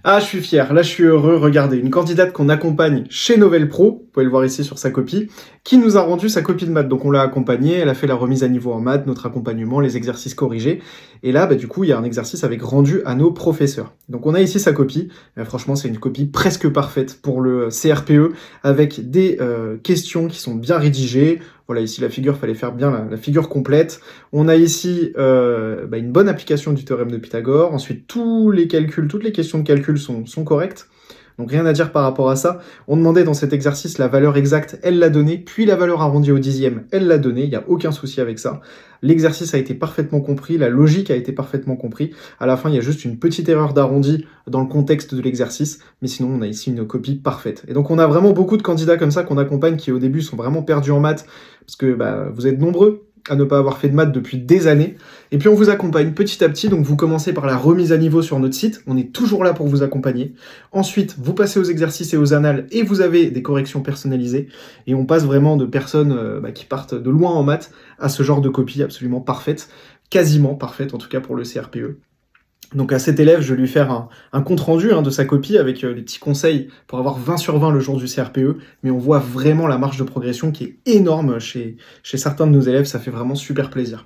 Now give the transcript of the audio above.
Ah, je suis fier, là je suis heureux, regardez, une candidate qu'on accompagne chez Novell Pro, vous pouvez le voir ici sur sa copie, qui nous a rendu sa copie de maths. Donc on l'a accompagnée, elle a fait la remise à niveau en maths, notre accompagnement, les exercices corrigés, et là du coup il y a un exercice avec rendu à nos professeurs. Donc on a ici sa copie, franchement c'est une copie presque parfaite pour le CRPE, avec des questions qui sont bien rédigées. Voilà, ici la figure, fallait faire bien la figure complète. On a ici une bonne application du théorème de Pythagore. Ensuite, tous les calculs, toutes les questions de calcul sont correctes. Donc rien à dire par rapport à ça. On demandait dans cet exercice la valeur exacte, elle l'a donnée, puis la valeur arrondie au dixième, elle l'a donnée, il n'y a aucun souci avec ça. L'exercice a été parfaitement compris, la logique a été parfaitement compris. À la fin, il y a juste une petite erreur d'arrondi dans le contexte de l'exercice, mais sinon on a ici une copie parfaite. Et donc on a vraiment beaucoup de candidats comme ça qu'on accompagne qui au début sont vraiment perdus en maths, parce que vous êtes nombreux à ne pas avoir fait de maths depuis des années. Et puis on vous accompagne petit à petit, donc vous commencez par la remise à niveau sur notre site, on est toujours là pour vous accompagner. Ensuite, vous passez aux exercices et aux annales, et vous avez des corrections personnalisées, et on passe vraiment de personnes qui partent de loin en maths à ce genre de copie absolument parfaite, quasiment parfaite en tout cas pour le CRPE. Donc à cet élève, je vais lui faire un compte-rendu de sa copie avec des petits conseils pour avoir 20 sur 20 le jour du CRPE, mais on voit vraiment la marge de progression qui est énorme chez certains de nos élèves, ça fait vraiment super plaisir.